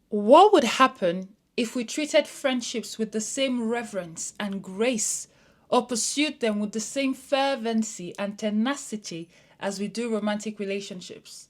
What would happen if we treated friendships with the same reverence and grace, or pursued them with the same fervency and tenacity as we do romantic relationships?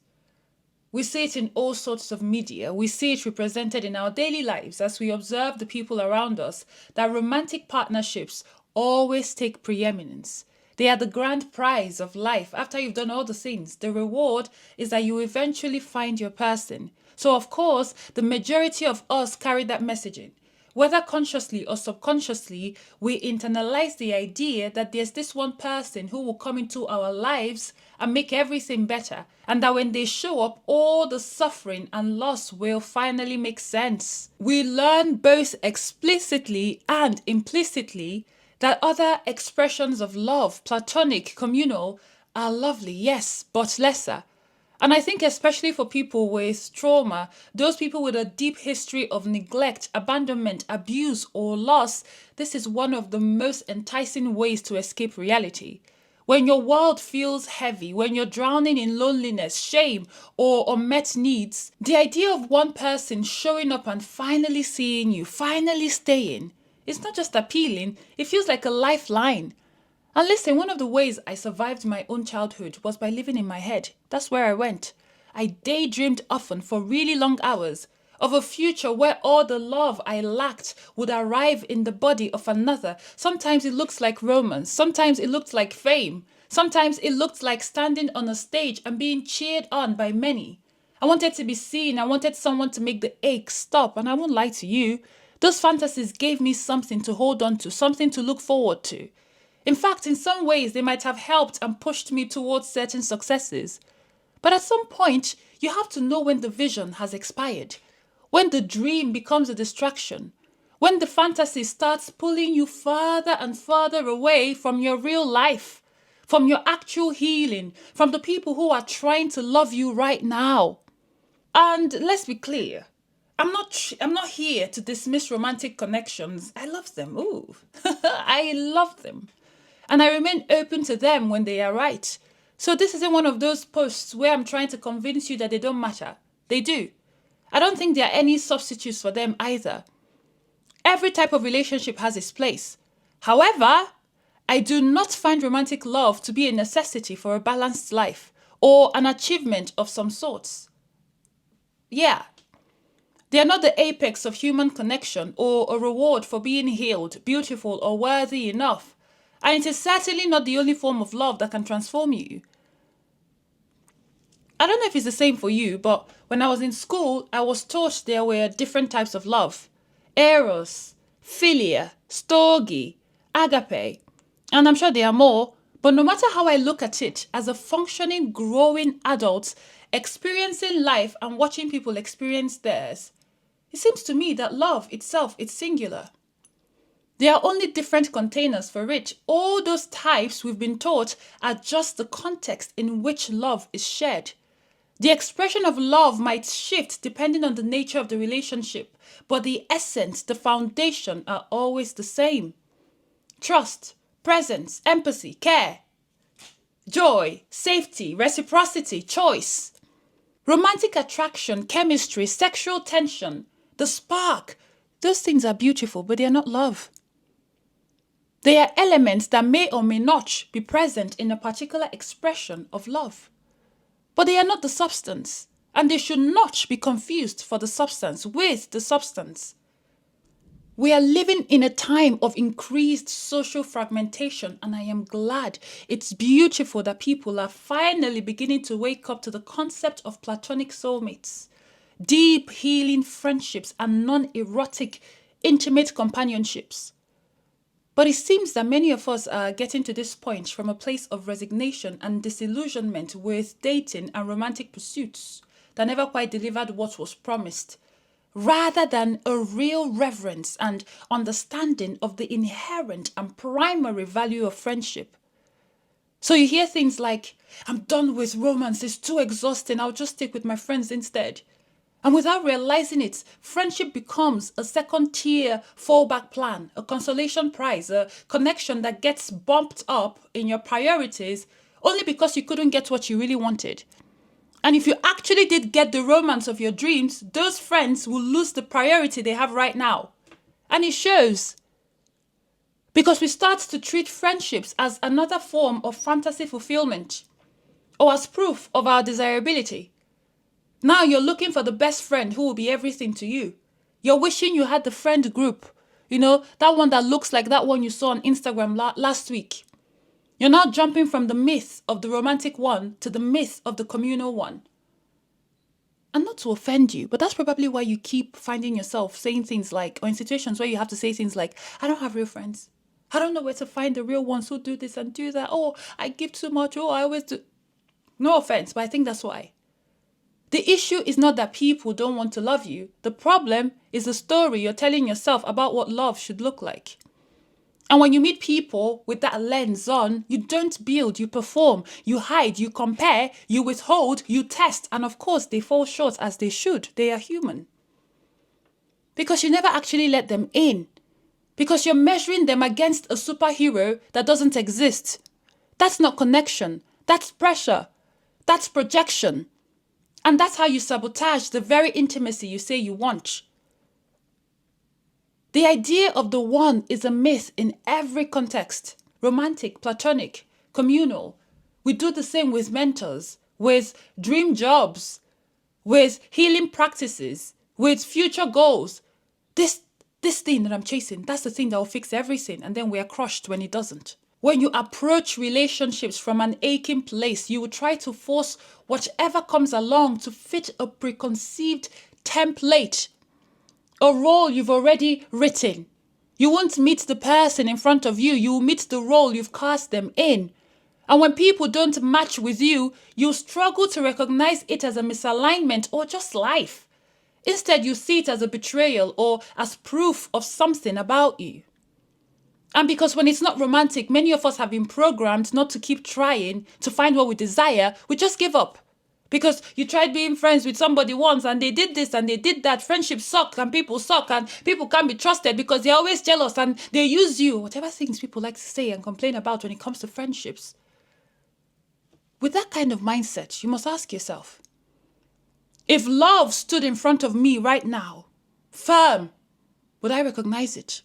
We see it in all sorts of media. We see it represented in our daily lives as we observe the people around us that romantic partnerships always take preeminence. They are the grand prize of life. After you've done all the things, the reward is that you eventually find your person. So, of course, the majority of us carry that messaging. Whether consciously or subconsciously, we internalize the idea that there's this one person who will come into our lives and make everything better, and that when they show up, all the suffering and loss will finally make sense. We learn both explicitly and implicitly that other expressions of love, platonic, communal, are lovely, yes, but lesser. And I think, especially for people with trauma, those people with a deep history of neglect, abandonment, abuse, or loss, this is one of the most enticing ways to escape reality. When your world feels heavy, when you're drowning in loneliness, shame, or unmet needs, the idea of one person showing up and finally seeing you, finally staying, it's not just appealing, it feels like a lifeline. And listen, one of the ways I survived my own childhood was by living in my head. That's where I went. I daydreamed often for really long hours of a future where all the love I lacked would arrive in the body of another. Sometimes it looks like romance. Sometimes it looked like fame. Sometimes it looked like standing on a stage and being cheered on by many. I wanted to be seen. I wanted someone to make the ache stop. And I won't lie to you, those fantasies gave me something to hold on to, something to look forward to. In fact, in some ways, they might have helped and pushed me towards certain successes. But at some point, you have to know when the vision has expired, when the dream becomes a distraction, when the fantasy starts pulling you further and further away from your real life, from your actual healing, from the people who are trying to love you right now. And let's be clear, I'm not here to dismiss romantic connections. I love them. Ooh. I love them. And I remain open to them when they are right. So this isn't one of those posts where I'm trying to convince you that they don't matter. They do. I don't think there are any substitutes for them either. Every type of relationship has its place. However, I do not find romantic love to be a necessity for a balanced life or an achievement of some sorts. Yeah, they are not the apex of human connection or a reward for being healed, beautiful, or worthy enough. And it is certainly not the only form of love that can transform you. I don't know if it's the same for you, but when I was in school, I was taught there were different types of love: eros, philia, storge, agape. And I'm sure there are more, but no matter how I look at it, as a functioning, growing adult, experiencing life and watching people experience theirs, it seems to me that love itself is singular. There are only different containers for it. All those types we've been taught are just the context in which love is shared. The expression of love might shift depending on the nature of the relationship, but the essence, the foundation are always the same. Trust, presence, empathy, care, joy, safety, reciprocity, choice. Romantic attraction, chemistry, sexual tension, the spark. Those things are beautiful, but they are not love. They are elements that may or may not be present in a particular expression of love. But they are not the substance, and they should not be confused for the substance with the substance. We are living in a time of increased social fragmentation, and I am glad. It's beautiful that people are finally beginning to wake up to the concept of platonic soulmates, deep healing friendships, and non-erotic, intimate companionships. But it seems that many of us are getting to this point from a place of resignation and disillusionment with dating and romantic pursuits that never quite delivered what was promised, rather than a real reverence and understanding of the inherent and primary value of friendship. So you hear things like, I'm done with romance, it's too exhausting, I'll just stick with my friends instead. And without realizing it, friendship becomes a second-tier fallback plan, a consolation prize, a connection that gets bumped up in your priorities only because you couldn't get what you really wanted. And if you actually did get the romance of your dreams, those friends will lose the priority they have right now. And it shows. Because we start to treat friendships as another form of fantasy fulfillment or as proof of our desirability. Now you're looking for the best friend who will be everything to you. You're wishing you had the friend group. That one that looks like that one you saw on Instagram last week. You're now jumping from the myth of the romantic one to the myth of the communal one. And not to offend you, but that's probably why you keep finding yourself saying things like, or in situations where you have to say things like, I don't have real friends. I don't know where to find the real ones who do this and do that. Oh, I give too much. Oh, I always do. No offense, but I think that's why. The issue is not that people don't want to love you. The problem is the story you're telling yourself about what love should look like. And when you meet people with that lens on, you don't build, you perform, you hide, you compare, you withhold, you test. And of course, they fall short as they should. They are human. Because you never actually let them in. Because you're measuring them against a superhero that doesn't exist. That's not connection. That's pressure. That's projection. And that's how you sabotage the very intimacy you say you want. The idea of the one is a myth in every context. Romantic, platonic, communal. We do the same with mentors, with dream jobs, with healing practices, with future goals. This thing that I'm chasing, that's the thing that will fix everything. And then we are crushed when it doesn't. When you approach relationships from an aching place, you will try to force whatever comes along to fit a preconceived template, a role you've already written. You won't meet the person in front of you. You will meet the role you've cast them in. And when people don't match with you, you struggle to recognize it as a misalignment or just life. Instead, you see it as a betrayal or as proof of something about you. And because when it's not romantic, many of us have been programmed not to keep trying to find what we desire. We just give up. Because you tried being friends with somebody once and they did this and they did that. Friendships suck and people can't be trusted because they're always jealous and they use you. Whatever things people like to say and complain about when it comes to friendships. With that kind of mindset, you must ask yourself, if love stood in front of me right now, firm, would I recognize it?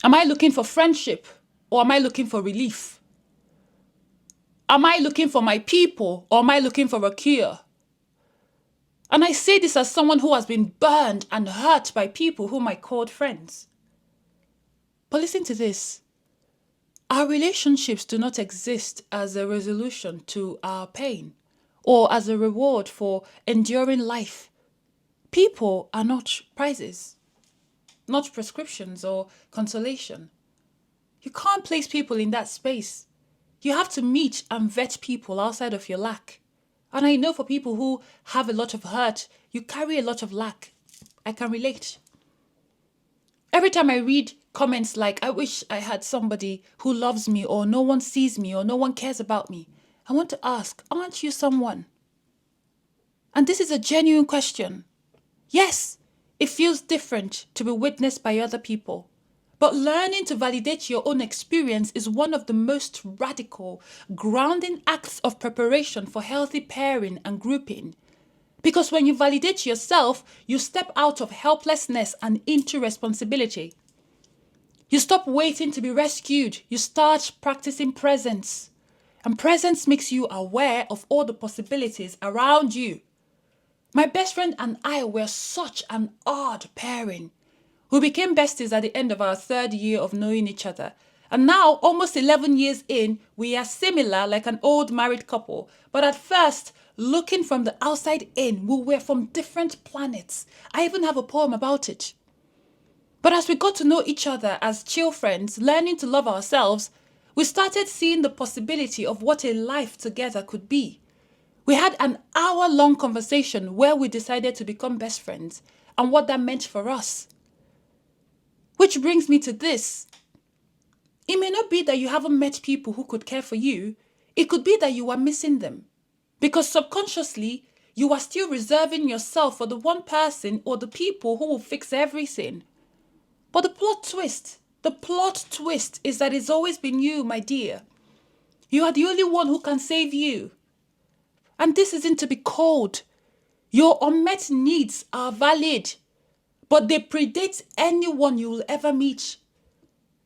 Am I looking for friendship or am I looking for relief? Am I looking for my people or am I looking for a cure? And I say this as someone who has been burned and hurt by people whom I called friends. But listen to this. Our relationships do not exist as a resolution to our pain or as a reward for enduring life. People are not prizes, not prescriptions or consolation. You can't place people in that space. You have to meet and vet people outside of your lack. And I know for people who have a lot of hurt, you carry a lot of lack. I can relate. Every time I read comments like, I wish I had somebody who loves me or no one sees me or no one cares about me, I want to ask, aren't you someone? And this is a genuine question. Yes, it feels different to be witnessed by other people. But learning to validate your own experience is one of the most radical, grounding acts of preparation for healthy pairing and grouping. Because when you validate yourself, you step out of helplessness and into responsibility. You stop waiting to be rescued. You start practicing presence. And presence makes you aware of all the possibilities around you. My best friend and I were such an odd pairing. We became besties at the end of our 3rd year of knowing each other. And now, almost 11 years in, we are similar like an old married couple. But at first, looking from the outside in, we were from different planets. I even have a poem about it. But as we got to know each other as chill friends, learning to love ourselves, we started seeing the possibility of what a life together could be. We had an hour-long conversation where we decided to become best friends and what that meant for us. Which brings me to this. It may not be that you haven't met people who could care for you. It could be that you are missing them. Because subconsciously, you are still reserving yourself for the one person or the people who will fix everything. But the plot twist is that it's always been you, my dear. You are the only one who can save you. And this isn't to be cold. Your unmet needs are valid, but they predate anyone you will ever meet.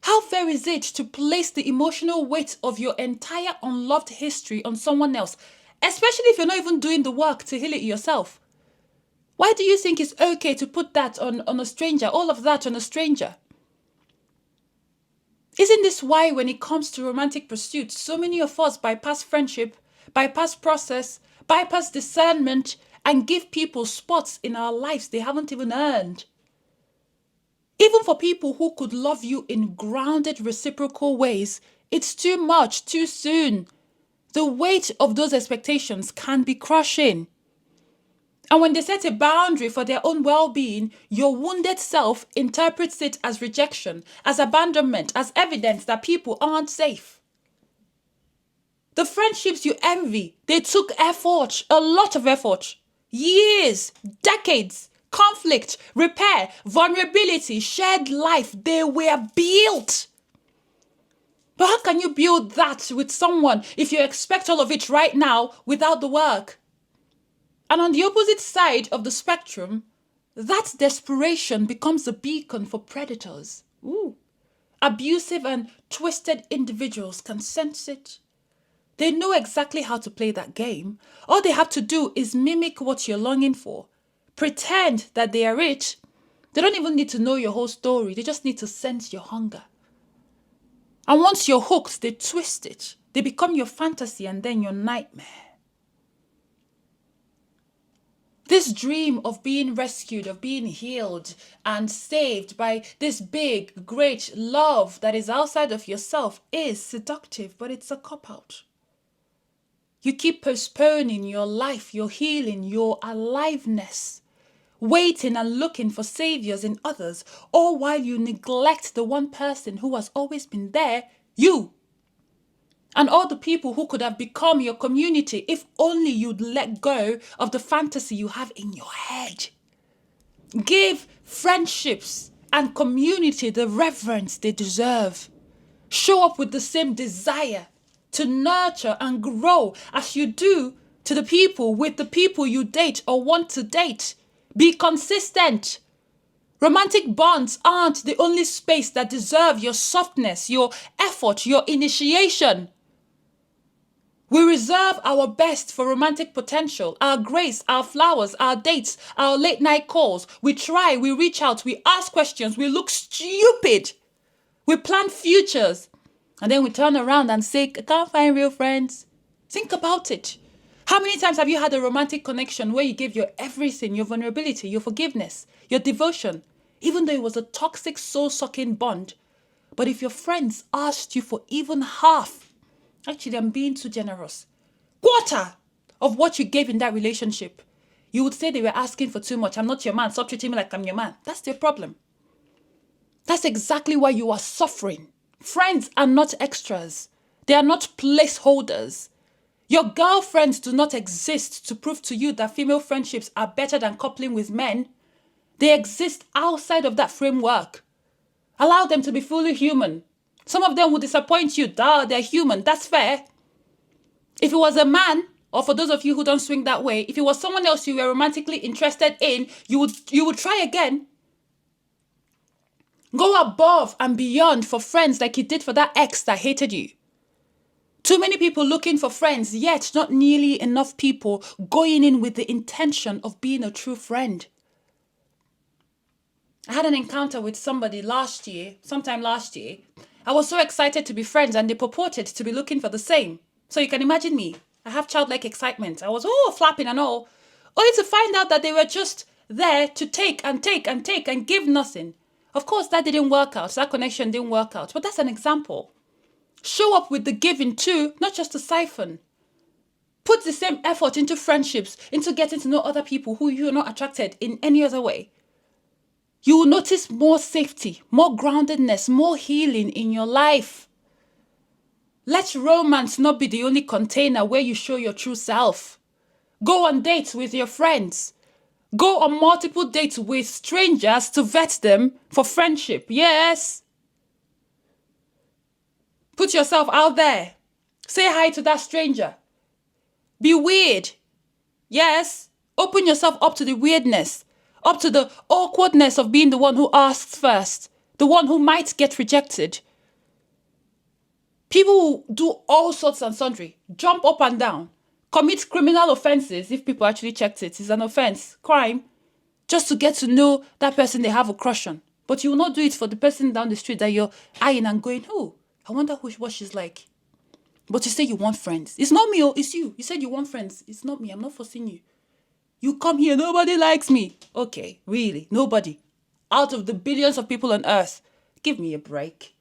How fair is it to place the emotional weight of your entire unloved history on someone else, especially if you're not even doing the work to heal it yourself? Why do you think it's okay to put that on a stranger, all of that on a stranger? Isn't this why when it comes to romantic pursuits, so many of us bypass friendship, bypass process, bypass discernment, and give people spots in our lives they haven't even earned? Even for people who could love you in grounded reciprocal ways, it's too much, too soon. The weight of those expectations can be crushing. And when they set a boundary for their own well-being, your wounded self interprets it as rejection, as abandonment, as evidence that people aren't safe. The friendships you envy, they took effort, a lot of effort. Years, decades, conflict, repair, vulnerability, shared life, they were built. But how can you build that with someone if you expect all of it right now without the work? And on the opposite side of the spectrum, that desperation becomes a beacon for predators. Abusive and twisted individuals can sense it. They know exactly how to play that game. All they have to do is mimic what you're longing for. Pretend that they are rich. They don't even need to know your whole story. They just need to sense your hunger. And once you're hooked, they twist it. They become your fantasy and then your nightmare. This dream of being rescued, of being healed and saved by this big, great love that is outside of yourself is seductive, but it's a cop-out. You keep postponing your life, your healing, your aliveness, waiting and looking for saviors in others, all while you neglect the one person who has always been there, you. And all the people who could have become your community if only you'd let go of the fantasy you have in your head. Give friendships and community the reverence they deserve. Show up with the same desire to nurture and grow as you do to the people with the people you date or want to date. Be consistent. Romantic bonds aren't the only space that deserve your softness, your effort, your initiation. We reserve our best for romantic potential, our grace, our flowers, our dates, our late night calls. We try, we reach out, we ask questions, we look stupid. We plan futures. And then we turn around and say, I can't find real friends. Think about it. How many times have you had a romantic connection where you gave your everything, your vulnerability, your forgiveness, your devotion, even though it was a toxic, soul-sucking bond? But if your friends asked you for even half, actually I'm being too generous, quarter of what you gave in that relationship, you would say they were asking for too much. I'm not your man. Stop treating me like I'm your man. That's their problem. That's exactly why you are suffering. Friends are not extras. They are not placeholders. Your girlfriends do not exist to prove to you that female friendships are better than coupling with men. They exist outside of that framework. Allow them to be fully human. Some of them will disappoint you. Duh, they're human. That's fair. If it was a man, or for those of you who don't swing that way, if it was someone else you were romantically interested in, you would try again. Go above and beyond for friends like you did for that ex that hated you. Too many people looking for friends, yet not nearly enough people going in with the intention of being a true friend. I had an encounter with somebody sometime last year. I was so excited to be friends and they purported to be looking for the same. So you can imagine me. I have childlike excitement. I was flapping and all. Only to find out that they were just there to take and take and take and give nothing. Of course, that didn't work out. That connection didn't work out. But that's an example. Show up with the giving too, not just a siphon. Put the same effort into friendships, into getting to know other people who you're not attracted in any other way. You will notice more safety, more groundedness, more healing in your life. Let romance not be the only container where you show your true self. Go on dates with your friends. Go on multiple dates with strangers to vet them for friendship. Yes. Put yourself out there. Say hi to that stranger. Be weird. Yes, open yourself up to the weirdness, up to the awkwardness of being the one who asks first, the one who might get rejected. People will do all sorts and sundry, jump up and down, commit criminal offenses if people actually checked it. It's an offense, crime, just to get to know that person they have a crush on. But you will not do it for the person down the street that you're eyeing and going, oh, I wonder what she's like. But you say you want friends. It's not me, it's you. You said you want friends. It's not me. I'm not forcing you. You come here, nobody likes me. Okay, really, nobody. Out of the billions of people on earth, give me a break.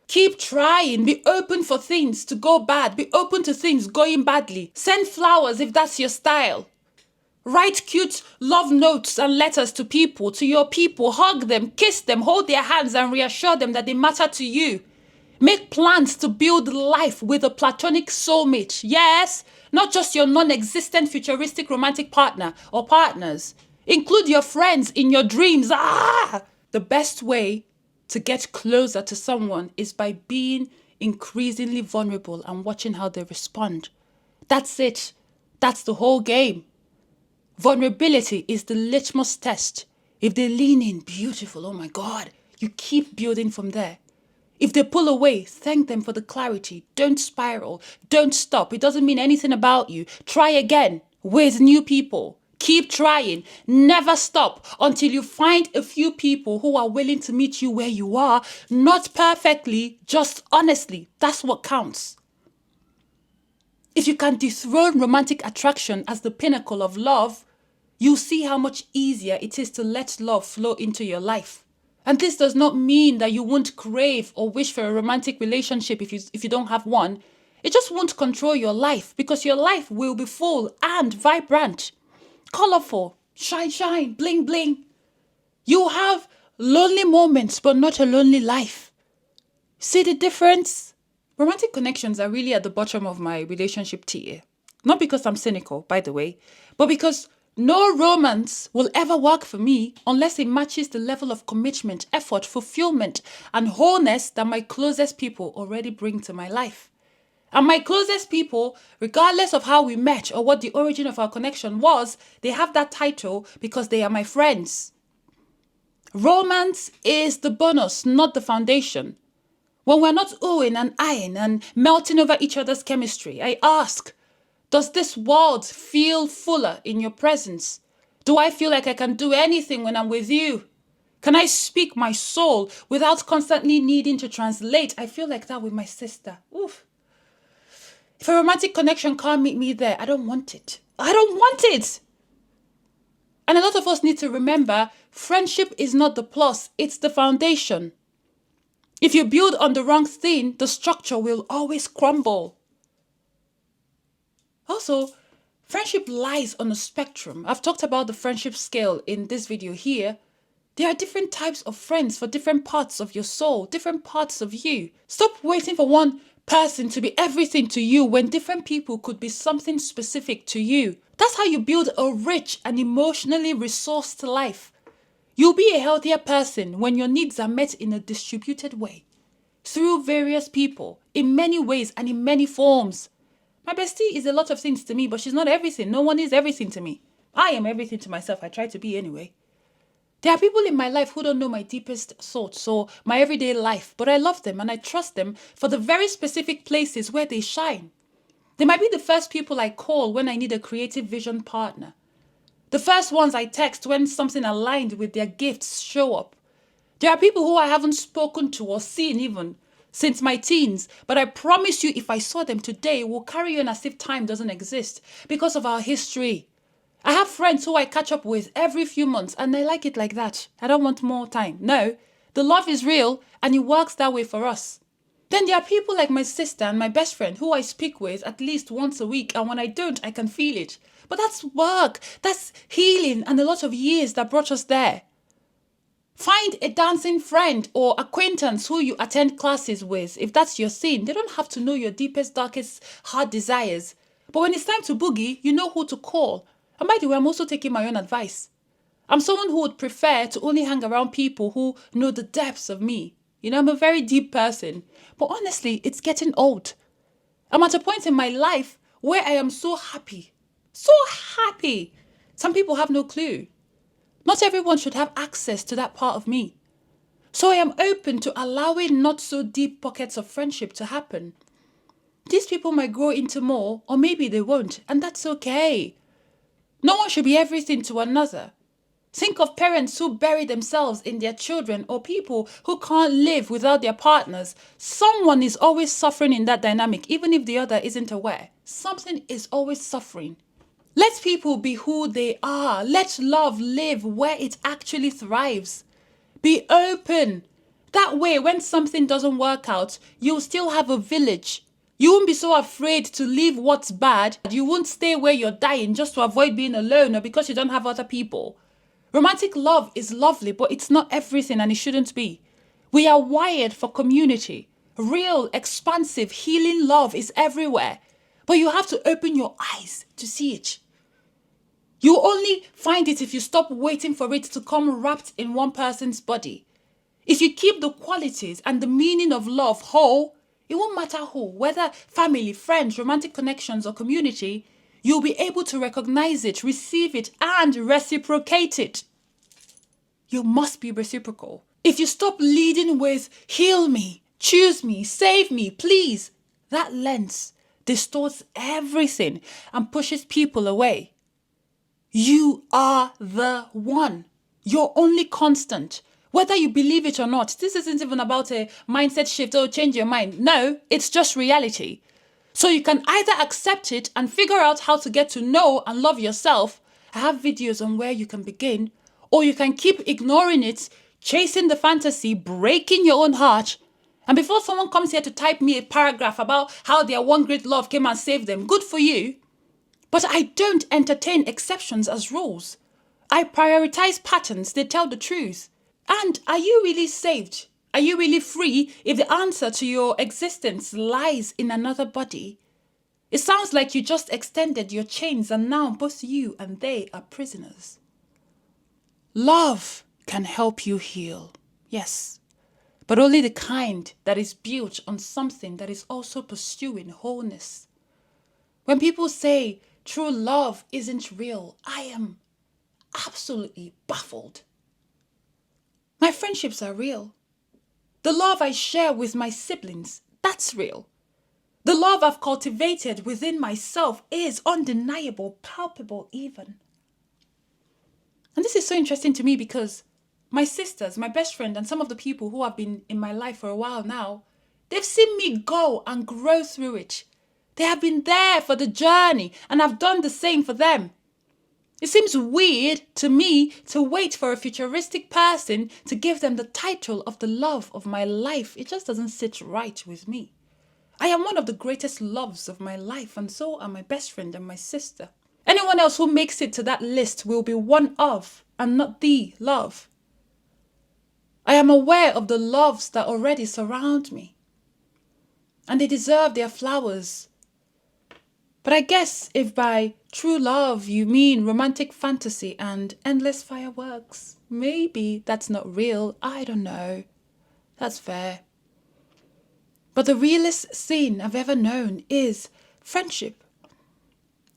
Keep trying. Be open for things to go bad. Be open to things going badly. Send flowers if that's your style. Write cute love notes and letters to people, to your people. Hug them, kiss them, hold their hands and reassure them that they matter to you. Make plans to build life with a platonic soulmate. Yes, not just your non-existent futuristic romantic partner or partners. Include your friends in your dreams. The best way to get closer to someone is by being increasingly vulnerable and watching how they respond. That's it. That's the whole game. Vulnerability is the litmus test. If they lean in, beautiful, oh my God, you keep building from there. If they pull away, thank them for the clarity. Don't spiral. Don't stop. It doesn't mean anything about you. Try again with new people. Keep trying. Never stop until you find a few people who are willing to meet you where you are. Not perfectly, just honestly. That's what counts. If you can dethrone romantic attraction as the pinnacle of love, you'll see how much easier it is to let love flow into your life. And this does not mean that you won't crave or wish for a romantic relationship if you don't have one. It just won't control your life because your life will be full and vibrant, colorful, shine, shine, bling, bling. You'll have lonely moments, but not a lonely life. See the difference? Romantic connections are really at the bottom of my relationship tier. Not because I'm cynical, by the way, but because no romance will ever work for me unless it matches the level of commitment, effort, fulfillment, and wholeness that my closest people already bring to my life. And my closest people, regardless of how we met or what the origin of our connection was, they have that title because they are my friends. Romance is the bonus, not the foundation. When we're not oohing and eyeing and melting over each other's chemistry, I ask, does this world feel fuller in your presence? Do I feel like I can do anything when I'm with you? Can I speak my soul without constantly needing to translate? I feel like that with my sister. Oof. If a romantic connection can't meet me there, I don't want it. I don't want it. And a lot of us need to remember, friendship is not the plus, it's the foundation. If you build on the wrong thing, the structure will always crumble. Also, friendship lies on a spectrum. I've talked about the friendship scale in this video here. There are different types of friends for different parts of your soul, different parts of you. Stop waiting for one person to be everything to you when different people could be something specific to you. That's how you build a rich and emotionally resourced life. You'll be a healthier person when your needs are met in a distributed way, through various people, in many ways and in many forms. My bestie is a lot of things to me, but she's not everything. No one is everything to me. I am everything to myself. I try to be anyway. There are people in my life who don't know my deepest thoughts or my everyday life, but I love them and I trust them for the very specific places where they shine. They might be the first people I call when I need a creative vision partner. The first ones I text when something aligned with their gifts show up. There are people who I haven't spoken to or seen even since my teens, but I promise you if I saw them today, we'll carry on as if time doesn't exist because of our history. I have friends who I catch up with every few months and I like it like that. I don't want more time. No, the love is real and it works that way for us. Then there are people like my sister and my best friend who I speak with at least once a week, and when I don't, I can feel it. But that's work, that's healing and a lot of years that brought us there. Find a dancing friend or acquaintance who you attend classes with. If that's your scene, they don't have to know your deepest, darkest heart desires. But when it's time to boogie, you know who to call. And by the way, I'm also taking my own advice. I'm someone who would prefer to only hang around people who know the depths of me. You know, I'm a very deep person. But honestly, it's getting old. I'm at a point in my life where I am so happy, So happy. Some people have no clue. Not everyone should have access to that part of me. So I am open to allowing not so deep pockets of friendship to happen. These people might grow into more, or maybe they won't, and that's okay. No one should be everything to another. Think of parents who bury themselves in their children, or people who can't live without their partners. Someone is always suffering in that dynamic, even if the other isn't aware. Something is always suffering. Let people be who they are. Let love live where it actually thrives. Be open. That way, when something doesn't work out, you'll still have a village. You won't be so afraid to leave what's bad. You won't stay where you're dying just to avoid being alone or because you don't have other people. Romantic love is lovely, but it's not everything, and it shouldn't be. We are wired for community. Real, expansive, healing love is everywhere. But you have to open your eyes to see it. You only find it if you stop waiting for it to come wrapped in one person's body. If you keep the qualities and the meaning of love whole, it won't matter who, whether family, friends, romantic connections, or community, you'll be able to recognize it, receive it, and reciprocate it. You must be reciprocal. If you stop leading with heal me, choose me, save me, please, that lens distorts everything and pushes people away. You are the one. You're only constant. Whether you believe it or not, this isn't even about a mindset shift or change your mind. No, it's just reality. So you can either accept it and figure out how to get to know and love yourself. I have videos on where you can begin. Or you can keep ignoring it, chasing the fantasy, breaking your own heart. And before someone comes here to type me a paragraph about how their one great love came and saved them, good for you. But I don't entertain exceptions as rules. I prioritize patterns that tell the truth. And are you really saved? Are you really free if the answer to your existence lies in another body? It sounds like you just extended your chains and now both you and they are prisoners. Love can help you heal, yes, but only the kind that is built on something that is also pursuing wholeness. When people say true love isn't real, I am absolutely baffled. My friendships are real. The love I share with my siblings, that's real. The love I've cultivated within myself is undeniable, palpable even. And this is so interesting to me because my sisters, my best friend, and some of the people who have been in my life for a while now, they've seen me go and grow through it. They have been there for the journey, and I've done the same for them. It seems weird to me to wait for a futuristic person to give them the title of the love of my life. It just doesn't sit right with me. I am one of the greatest loves of my life, and so are my best friend and my sister. Anyone else who makes it to that list will be one of, and not the love. I am aware of the loves that already surround me, and they deserve their flowers. But I guess if by true love you mean romantic fantasy and endless fireworks, maybe that's not real. I don't know. That's fair. But the realest thing I've ever known is friendship.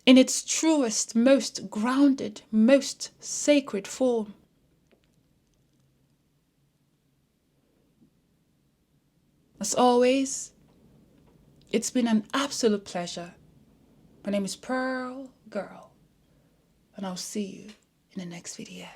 In its truest, most grounded, most sacred form. As always, it's been an absolute pleasure. My name is Pearl Girl, and I'll see you in the next video.